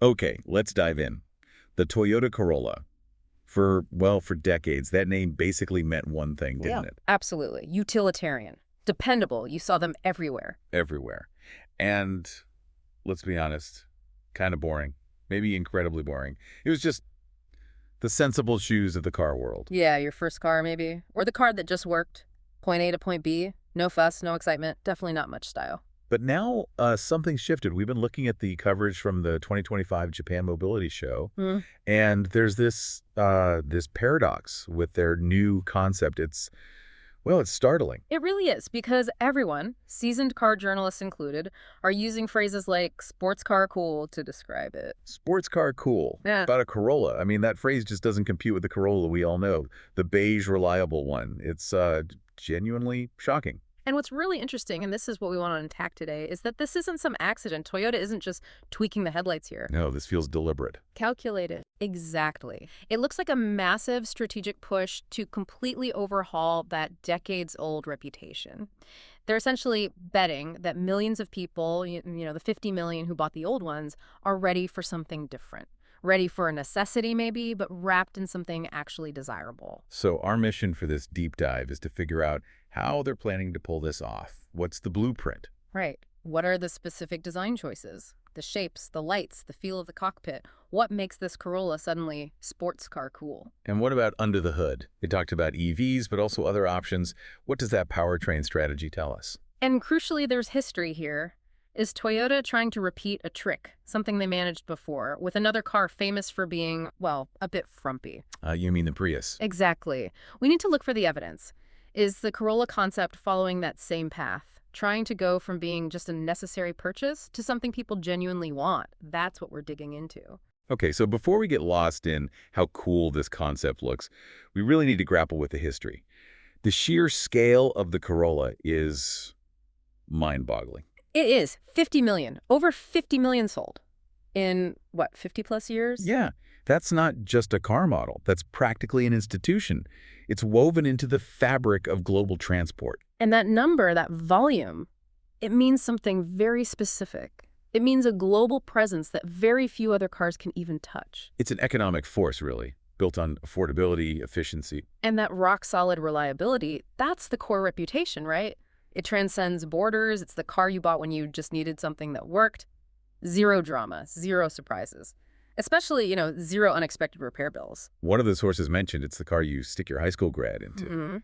Okay, let's dive in. The Toyota Corolla. For decades, that name basically meant one thing, Yeah. didn't it? Absolutely. Utilitarian. Dependable. You saw them everywhere. Everywhere. And let's be honest, kind of boring. Maybe incredibly boring. It was just the sensible shoes of the car world. Yeah, your first car maybe. Or the car that just worked. Point A to point B. No fuss, no excitement. Definitely not much style. But now something shifted. We've been looking at the coverage from the 2025 Japan Mobility Show, Hmm. and there's this paradox with their new concept. It's startling. It really is, because everyone, seasoned car journalists included, are using phrases like sports car cool to describe it. Sports car cool. Yeah. About a Corolla. I mean, that phrase just doesn't compute with the Corolla we all know. The beige, reliable one. It's genuinely shocking. And what's really interesting, and this is what we want to unpack today, is that this isn't some accident. Toyota isn't just tweaking the headlights here. No, this feels deliberate. Calculated. Exactly. It looks like a massive strategic push to completely overhaul that decades-old reputation. They're essentially betting that millions of people, the 50 million who bought the old ones, are ready for something different. Ready for a necessity, maybe, but wrapped in something actually desirable. So our mission for this deep dive is to figure out how they're planning to pull this off. What's the blueprint? Right. What are the specific design choices? The shapes, the lights, the feel of the cockpit. What makes this Corolla suddenly sports car cool? And what about under the hood? They talked about EVs, but also other options. What does that powertrain strategy tell us? And crucially, there's history here. Is Toyota trying to repeat a trick, something they managed before, with another car famous for being, well, a bit frumpy? You mean the Prius? Exactly. We need to look for the evidence. Is the Corolla concept following that same path, trying to go from being just a necessary purchase to something people genuinely want? That's what we're digging into. Okay, so before we get lost in how cool this concept looks, we really need to grapple with the history. The sheer scale of the Corolla is mind-boggling. It is 50 million, over 50 million sold in, what, 50 plus years? Yeah, that's not just a car model. That's practically an institution. It's woven into the fabric of global transport. And that number, that volume, it means something very specific. It means a global presence that very few other cars can even touch. It's an economic force, really, built on affordability, efficiency. And that rock-solid reliability, that's the core reputation, right? It transcends borders. It's the car you bought when you just needed something that worked. Zero drama, zero surprises. Especially, zero unexpected repair bills. One of the sources mentioned it's the car you stick your high school grad into. Mm-hmm.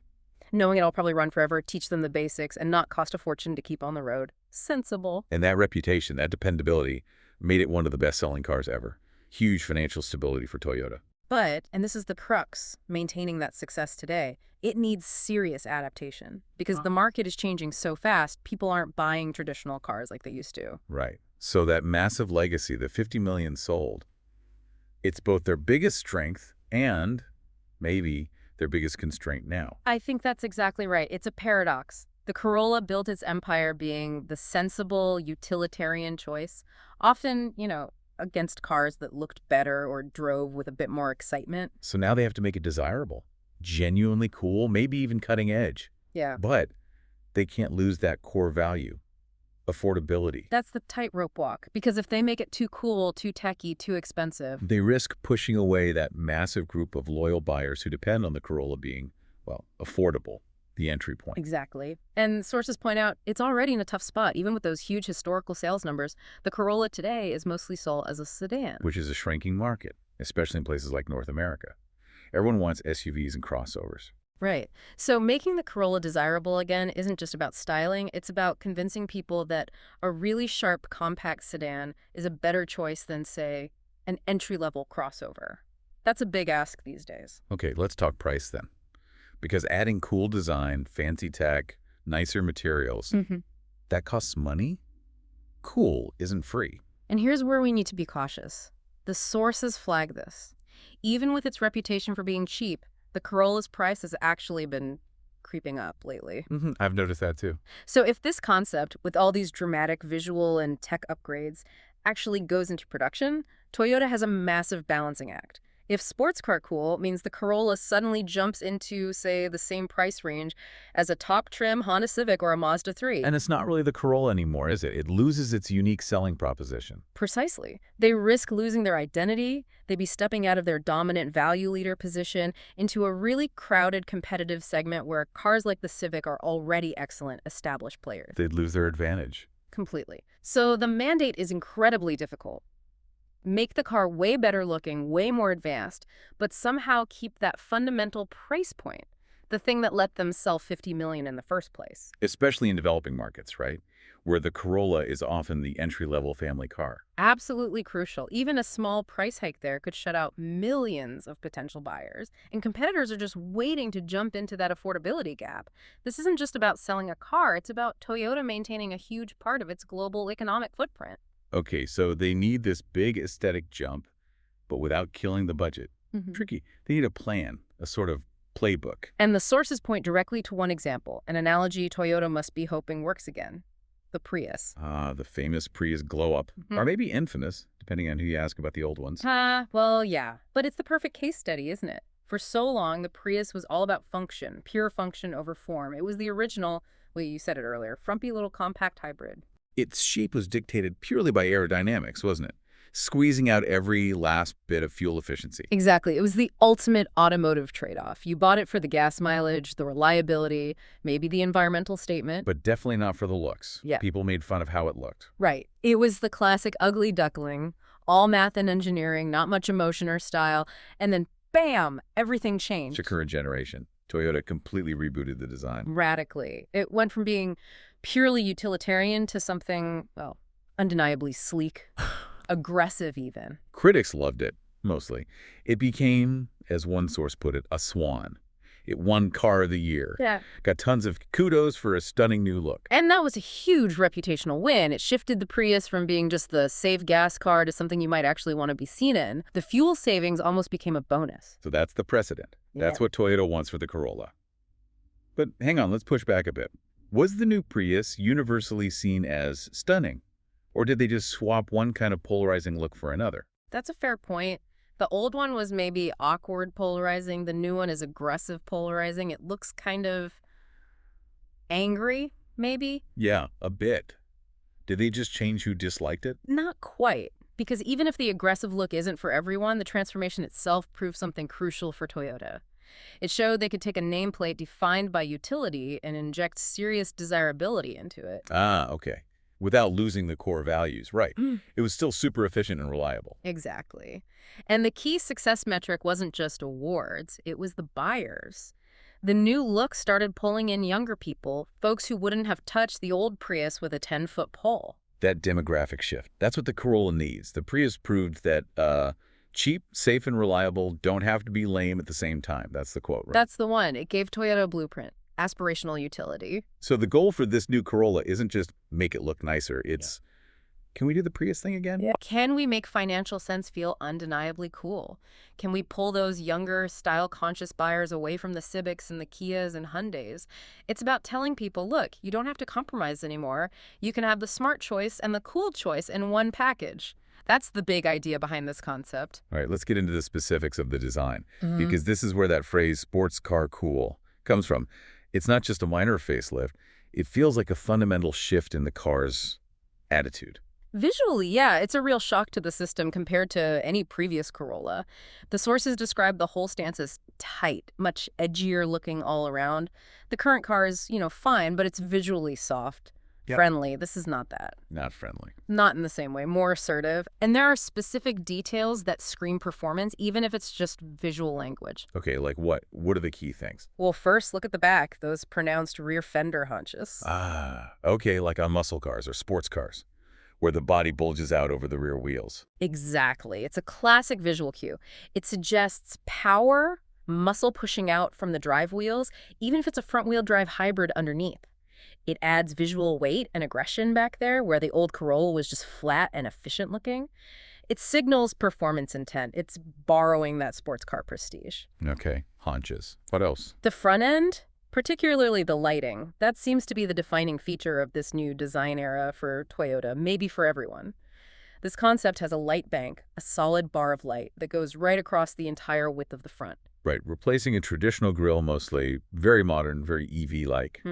Knowing it'll probably run forever, teach them the basics, and not cost a fortune to keep on the road. Sensible. And that reputation, that dependability, made it one of the best-selling cars ever. Huge financial stability for Toyota. But, and this is the crux, maintaining that success today, it needs serious adaptation. Because the market is changing so fast, people aren't buying traditional cars like they used to. Right. So that massive legacy, the 50 million sold, it's both their biggest strength and maybe their biggest constraint now. I think that's exactly right. It's a paradox. The Corolla built its empire being the sensible, utilitarian choice, often, against cars that looked better or drove with a bit more excitement. So now they have to make it desirable, genuinely cool, maybe even cutting edge. Yeah. But they can't lose that core value, affordability. That's the tightrope walk, because if they make it too cool, too techy, too expensive, They risk pushing away that massive group of loyal buyers who depend on the Corolla being, well, affordable, the entry point. exactly. And sources point out it's already in a tough spot. Even with those huge historical sales numbers, the Corolla today is mostly sold as a sedan. Which is a shrinking market, especially in places like North America. Everyone wants SUVs and crossovers. Right. So making the Corolla desirable again isn't just about styling. It's about convincing people that a really sharp compact sedan is a better choice than, say, an entry-level crossover. That's a big ask these days. Okay, let's talk price then. Because adding cool design, fancy tech, nicer materials, that costs money? Cool isn't free. And here's where we need to be cautious. The sources flag this. Even with its reputation for being cheap, the Corolla's price has actually been creeping up lately. I've noticed that too. So if this concept, with all these dramatic visual and tech upgrades, actually goes into production, Toyota has a massive balancing act. If sports car cool means the Corolla suddenly jumps into, say, the same price range as a top-trim Honda Civic or a Mazda 3. And it's not really the Corolla anymore, is it? It loses its unique selling proposition. Precisely. They risk losing their identity. They'd be stepping out of their dominant value leader position into a really crowded competitive segment where cars like the Civic are already excellent established players. They'd lose their advantage. Completely. So the mandate is incredibly difficult. Make the car way better looking, way more advanced, but somehow keep that fundamental price point, the thing that let them sell 50 million in the first place. Especially in developing markets, right? Where the Corolla is often the entry-level family car. Absolutely crucial. Even a small price hike there could shut out millions of potential buyers, and competitors are just waiting to jump into that affordability gap. This isn't just about selling a car, it's about Toyota maintaining a huge part of its global economic footprint. Okay, so they need this big aesthetic jump, but without killing the budget. Tricky. They need a plan, a sort of playbook. And the sources point directly to one example, an analogy Toyota must be hoping works again. The Prius. The famous Prius glow-up, or maybe infamous, depending on who you ask about the old ones. Well, yeah. But it's the perfect case study, isn't it? For so long, the Prius was all about function, pure function over form. It was the original, well, you said it earlier, frumpy little compact hybrid. Its shape was dictated purely by aerodynamics, wasn't it? Squeezing out every last bit of fuel efficiency. Exactly. It was the ultimate automotive trade-off. You bought it for the gas mileage, the reliability, maybe the environmental statement. But definitely not for the looks. Yeah. People made fun of how it looked. Right. It was the classic ugly duckling, all math and engineering, not much emotion or style, and then bam, everything changed. The current generation. Toyota completely rebooted the design. Radically. It went from being purely utilitarian to something, well, undeniably sleek, aggressive even. Critics loved it, mostly. It became, as one source put it, a swan. It won Car of the Year. Yeah. Got tons of kudos for a stunning new look. And that was a huge reputational win. It shifted the Prius from being just the safe gas car to something you might actually want to be seen in. The fuel savings almost became a bonus. So that's the precedent. That's what Toyota wants for the Corolla. But hang on, let's push back a bit. Was the new Prius universally seen as stunning? Or did they just swap one kind of polarizing look for another? That's a fair point. The old one was maybe awkward polarizing. The new one is aggressive polarizing. It looks kind of angry, maybe? Yeah, a bit. Did they just change who disliked it? Not quite. Because even if the aggressive look isn't for everyone, the transformation itself proved something crucial for Toyota. It showed they could take a nameplate defined by utility and inject serious desirability into it. Okay. Without losing the core values, right. It was still super efficient and reliable. Exactly. And the key success metric wasn't just awards, it was the buyers. The new look started pulling in younger people, folks who wouldn't have touched the old Prius with a 10-foot pole. That demographic shift, that's what the Corolla needs. The Prius proved that cheap, safe, and reliable don't have to be lame at the same time. That's the quote, right? That's the one. It gave Toyota a blueprint. Aspirational utility. So the goal for this new Corolla isn't just make it look nicer. It's, can we do the Prius thing again? Yeah. Can we make financial sense feel undeniably cool? Can we pull those younger, style-conscious buyers away from the Civics and the Kias and Hyundais? It's about telling people, look, you don't have to compromise anymore. You can have the smart choice and the cool choice in one package. That's the big idea behind this concept. All right, let's get into the specifics of the design, because this is where that phrase, sports car cool, comes from. It's not just a minor facelift. It feels like a fundamental shift in the car's attitude. Visually, yeah, it's a real shock to the system compared to any previous Corolla. The sources describe the whole stance as tight, much edgier looking all around. The current car is, fine, but it's visually soft. Yep. Friendly. This is not that. Not friendly. Not in the same way. More assertive. And there are specific details that scream performance, even if it's just visual language. Okay, like what? What are the key things? Well, first, look at the back. Those pronounced rear fender haunches. Okay, like on muscle cars or sports cars, where the body bulges out over the rear wheels. Exactly. It's a classic visual cue. It suggests power, muscle pushing out from the drive wheels, even if it's a front-wheel drive hybrid underneath. It adds visual weight and aggression back there, where the old Corolla was just flat and efficient looking. It signals performance intent. It's borrowing that sports car prestige. Okay, haunches. What else? The front end, particularly the lighting, that seems to be the defining feature of this new design era for Toyota, maybe for everyone. This concept has a light bank, a solid bar of light that goes right across the entire width of the front. Right, replacing a traditional grille mostly, very modern, very EV-like.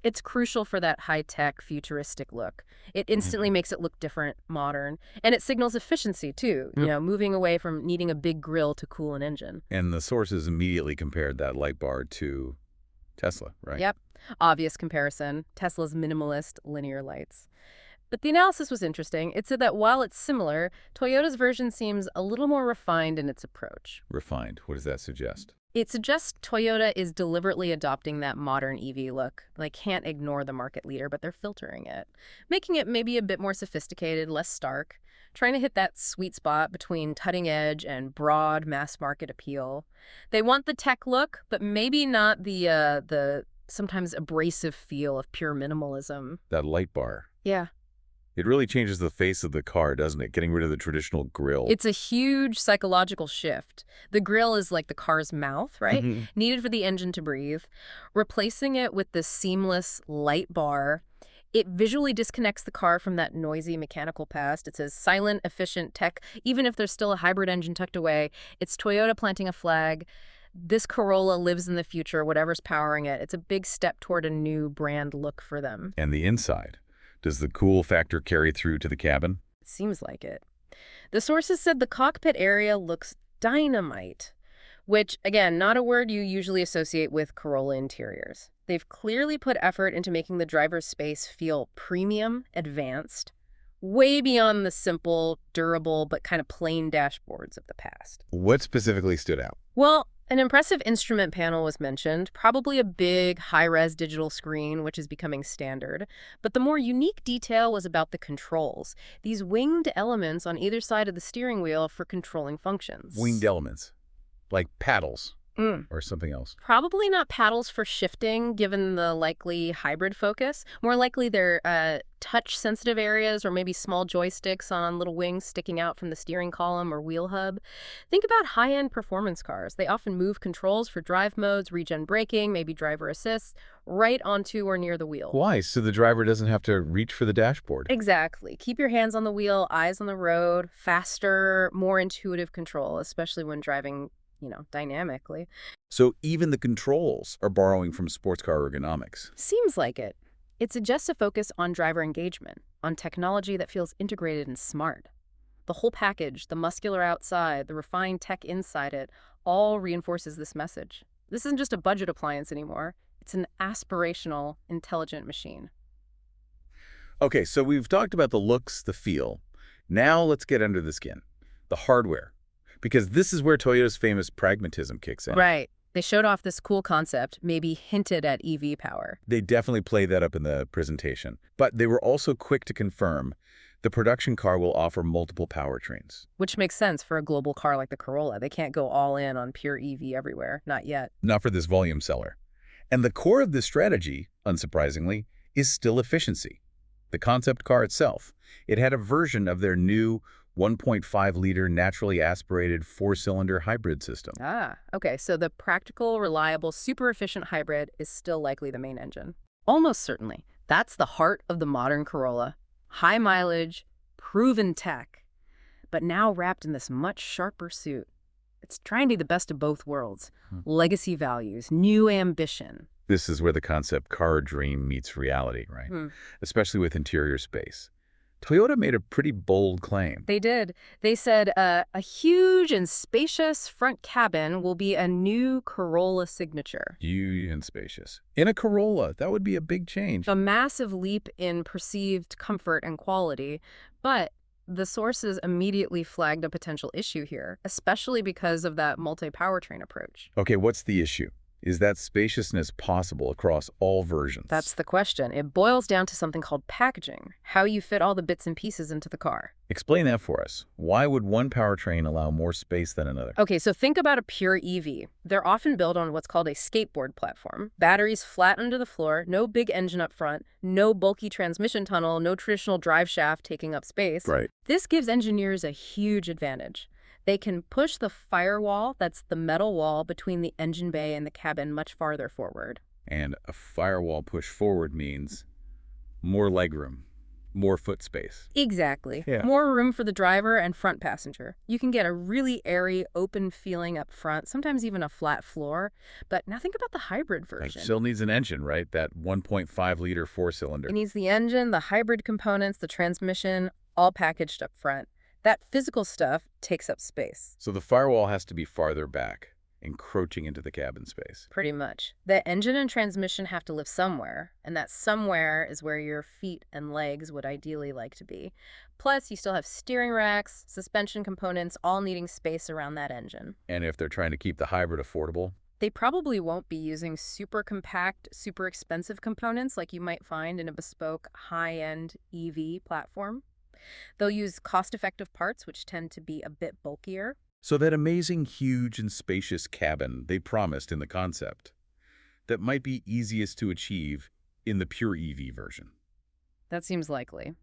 It's crucial for that high-tech, futuristic look. It instantly makes it look different, modern, and it signals efficiency, too, moving away from needing a big grille to cool an engine. And the sources immediately compared that light bar to Tesla, right? Yep. Obvious comparison. Tesla's minimalist linear lights. But the analysis was interesting. It said that while it's similar, Toyota's version seems a little more refined in its approach. Refined. What does that suggest? It suggests Toyota is deliberately adopting that modern EV look. They can't ignore the market leader, but they're filtering it, making it maybe a bit more sophisticated, less stark, trying to hit that sweet spot between cutting edge and broad mass market appeal. They want the tech look, but maybe not the sometimes abrasive feel of pure minimalism. That light bar. Yeah. It really changes the face of the car, doesn't it? Getting rid of the traditional grille. It's a huge psychological shift. The grille is like the car's mouth, right? Needed for the engine to breathe. Replacing it with this seamless light bar, it visually disconnects the car from that noisy mechanical past. It says silent, efficient tech. Even if there's still a hybrid engine tucked away, it's Toyota planting a flag. This Corolla lives in the future, whatever's powering it. It's a big step toward a new brand look for them. And the inside. Does the cool factor carry through to the cabin? Seems like it. The sources said the cockpit area looks dynamite, which, again, not a word you usually associate with Corolla interiors. They've clearly put effort into making the driver's space feel premium, advanced, way beyond the simple, durable, but kind of plain dashboards of the past. What specifically stood out? Well, an impressive instrument panel was mentioned, probably a big, high-res digital screen, which is becoming standard. But the more unique detail was about the controls, these winged elements on either side of the steering wheel for controlling functions. Winged elements, like paddles or something else. Probably not paddles for shifting, given the likely hybrid focus. More likely they're touch-sensitive areas or maybe small joysticks on little wings sticking out from the steering column or wheel hub. Think about high-end performance cars. They often move controls for drive modes, regen braking, maybe driver assist, right onto or near the wheel. Why? So the driver doesn't have to reach for the dashboard. Exactly. Keep your hands on the wheel, eyes on the road, faster, more intuitive control, especially when driving dynamically. So even the controls are borrowing from sports car ergonomics. Seems like it. It suggests a focus on driver engagement, on technology that feels integrated and smart. The whole package, the muscular outside, the refined tech inside it, all reinforces this message. This isn't just a budget appliance anymore. It's an aspirational, intelligent machine. Okay, so we've talked about the looks, the feel. Now let's get under the skin. The hardware. Because this is where Toyota's famous pragmatism kicks in. Right. They showed off this cool concept, maybe hinted at EV power. They definitely played that up in the presentation. But they were also quick to confirm the production car will offer multiple powertrains. Which makes sense for a global car like the Corolla. They can't go all in on pure EV everywhere. Not yet. Not for this volume seller. And the core of this strategy, unsurprisingly, is still efficiency. The concept car itself. It had a version of their new 1.5-liter naturally aspirated 4-cylinder hybrid system. Okay, so the practical, reliable, super efficient hybrid is still likely the main engine. Almost certainly. That's the heart of the modern Corolla. High mileage, proven tech, but now wrapped in this much sharper suit. It's trying to be the best of both worlds. Legacy values, new ambition. This is where the concept car dream meets reality, right? Especially with interior space. Toyota made a pretty bold claim. They did. They said a huge and spacious front cabin will be a new Corolla signature. Huge and spacious. In a Corolla, that would be a big change. A massive leap in perceived comfort and quality, but the sources immediately flagged a potential issue here, especially because of that multi-powertrain approach. Okay, what's the issue? Is that spaciousness possible across all versions? That's the question. It boils down to something called packaging, how you fit all the bits and pieces into the car. Explain that for us. Why would one powertrain allow more space than another? Okay, so think about a pure EV. They're often built on what's called a skateboard platform. Batteries flat under the floor, no big engine up front, no bulky transmission tunnel, no traditional drive shaft taking up space. Right. This gives engineers a huge advantage. They can push the firewall, that's the metal wall between the engine bay and the cabin, much farther forward. And a firewall push forward means more legroom, More foot space. Exactly. Yeah. More room for the driver and front passenger. You can get a really airy, open feeling up front, sometimes even a flat floor. But now think about the hybrid It version. still needs an engine, right? That 1.5-liter four-cylinder. It needs the engine, the hybrid components, the transmission, all packaged up front. That physical stuff takes up space. So the firewall has to be farther back, encroaching into the cabin space. Pretty much. The engine and transmission have to live somewhere, and that somewhere is where your feet and legs would ideally like to be. Plus, you still have steering racks, suspension components, all needing space around that engine. And if they're trying to keep the hybrid affordable, They probably won't be using super compact, super expensive components like you might find in a bespoke high-end EV platform. They'll use cost-effective parts, which tend to be a bit bulkier. so that amazing, huge, and spacious cabin they promised in the concept, that might be easiest to achieve in the pure EV version. That seems likely.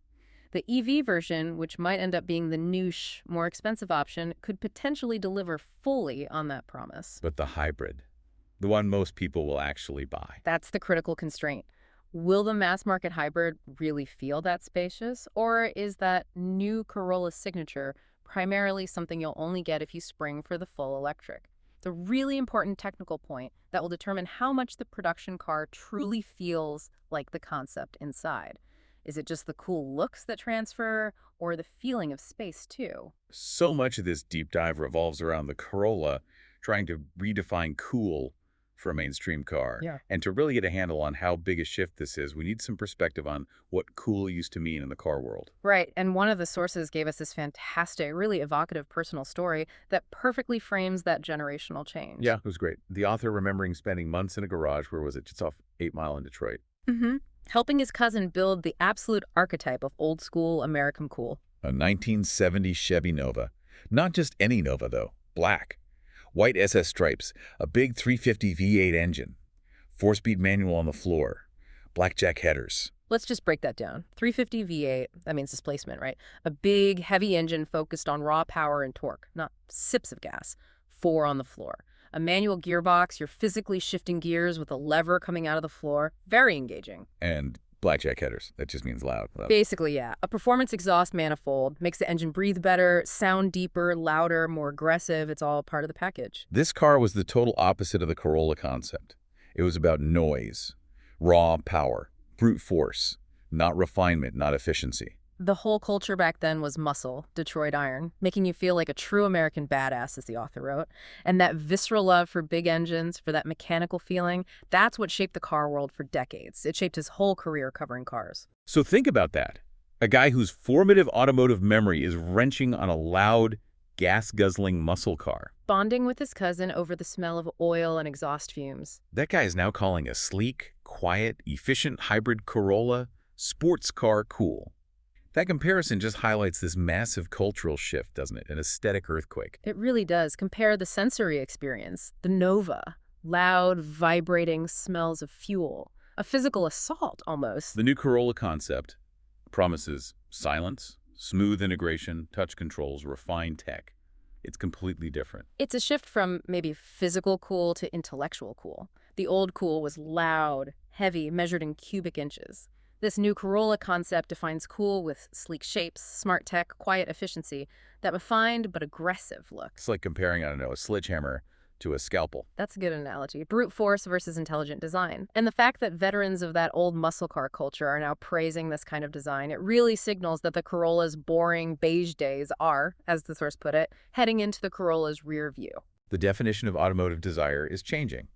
The EV version, which might end up being the niche, more expensive option, could potentially deliver fully on that promise. But the hybrid, the one most people will actually buy. That's the critical constraint. Will the mass market hybrid really feel that spacious? Or is that new Corolla signature primarily something you'll only get if you spring for the full electric? It's a really important technical point that will determine how much the production car truly feels like the concept inside. Is it just the cool looks that transfer, or the feeling of space too? So much of this deep dive revolves around the Corolla trying to redefine cool for a mainstream car. Yeah. And to really get a handle on how big a shift this is, we need some perspective on what cool used to mean in the car world. Right, and one of the sources gave us this fantastic, really evocative personal story that perfectly frames that generational change. Yeah, it was great. The author remembering spending months in a garage, where was it? Just off 8 Mile in Detroit. Mm-hmm. Helping his cousin build the absolute archetype of old-school American cool. A 1970 Chevy Nova. Not just any Nova, though. Black. White SS stripes. A big 350 V8 engine. 4-speed manual on the floor. Blackjack headers. Let's just break that down. 350 V8, that means displacement, right? A big, heavy engine focused on raw power and torque, not sips of gas. 4 on the floor. A manual gearbox, you're physically shifting gears with a lever coming out of the floor. Very engaging. And blackjack headers. That just means loud. Basically, yeah. A performance exhaust manifold makes the engine breathe better, sound deeper, louder, more aggressive. It's all part of the package. This car was the total opposite of the Corolla concept. It was about noise, raw power, brute force, not refinement, not efficiency. The whole culture back then was muscle, Detroit iron, making you feel like a true American badass, as the author wrote. And that visceral love for big engines, for that mechanical feeling, that's what shaped the car world for decades. It shaped his whole career covering cars. So think about that. A guy whose formative automotive memory is wrenching on a loud, gas-guzzling muscle car. Bonding with his cousin over the smell of oil and exhaust fumes. That guy is now calling a sleek, quiet, efficient hybrid Corolla sports car cool. That comparison just highlights this massive cultural shift, doesn't it? An aesthetic earthquake. It really does. Compare the sensory experience. The Nova. Loud, vibrating smells of fuel. A physical assault, almost. The new Corolla concept promises silence, smooth integration, touch controls, refined tech. It's completely different. It's a shift from maybe physical cool to intellectual cool. The old cool was loud, heavy, measured in cubic inches. This new Corolla concept defines cool with sleek shapes, smart tech, quiet efficiency, that refined but aggressive look. It's like comparing, I don't know, a sledgehammer to a scalpel. That's a good analogy. Brute force versus intelligent design. And the fact that veterans of that old muscle car culture are now praising this kind of design, it really signals that the Corolla's boring beige days are, as the source put it, heading into the Corolla's rear view. The definition of automotive desire is changing,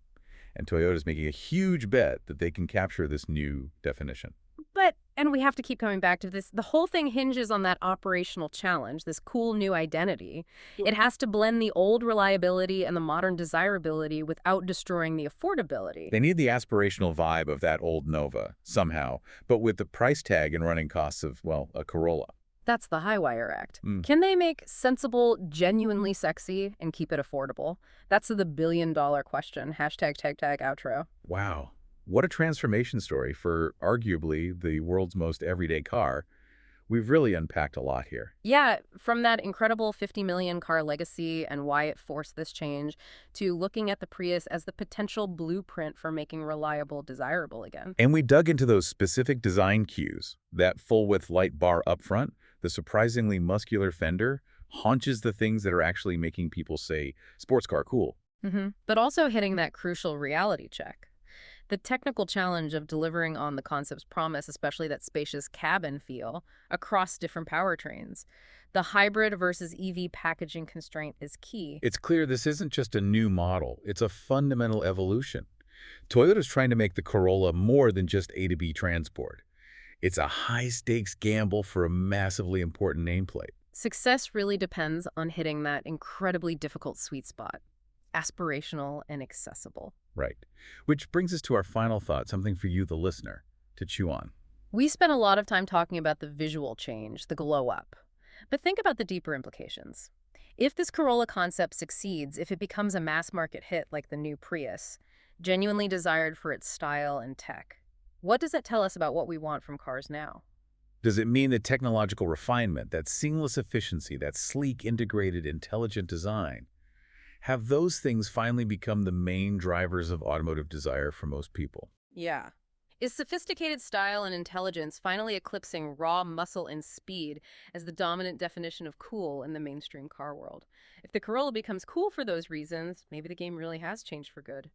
and Toyota's making a huge bet that they can capture this new definition. But, and we have to keep coming back to this, the whole thing hinges on that operational challenge, this cool new identity. It has to blend the old reliability and the modern desirability without destroying the affordability. They need the aspirational vibe of that old Nova, somehow, but with the price tag and running costs of, well, a Corolla. That's the high wire act. Can they make sensible, genuinely sexy, and keep it affordable? That's the billion-dollar question. Hashtag tag tag outro. Wow. What a transformation story for arguably the world's most everyday car, We've really unpacked a lot here. Yeah, from that incredible 50 million car legacy and why it forced this change, to looking at the Prius as the potential blueprint for making reliable desirable again. And we dug into those specific design cues, that full-width light bar up front, the surprisingly muscular fender, haunches the things that are actually making people say, sports car cool. But also hitting that crucial reality check. The technical challenge of delivering on the concept's promise, especially that spacious cabin feel, across different powertrains. The hybrid versus EV packaging constraint is key. It's clear this isn't just a new model, it's a fundamental evolution. Toyota's trying to make the Corolla more than just A to B transport. It's a high-stakes gamble for a massively important nameplate. Success really depends on hitting that incredibly difficult sweet spot, aspirational and accessible. Right. Which brings us to our final thought, something for you, the listener, to chew on. We spent a lot of time talking about the visual change, the glow up. But think about the deeper implications. If this Corolla concept succeeds, if it becomes a mass market hit like the new Prius, genuinely desired for its style and tech, what does that tell us about what we want from cars now? Does it mean that technological refinement, that seamless efficiency, that sleek, integrated, intelligent design, have those things finally become the main drivers of automotive desire for most people? Yeah. Is sophisticated style and intelligence finally eclipsing raw muscle and speed as the dominant definition of cool in the mainstream car world? If the Corolla becomes cool for those reasons, maybe the game really has changed for good.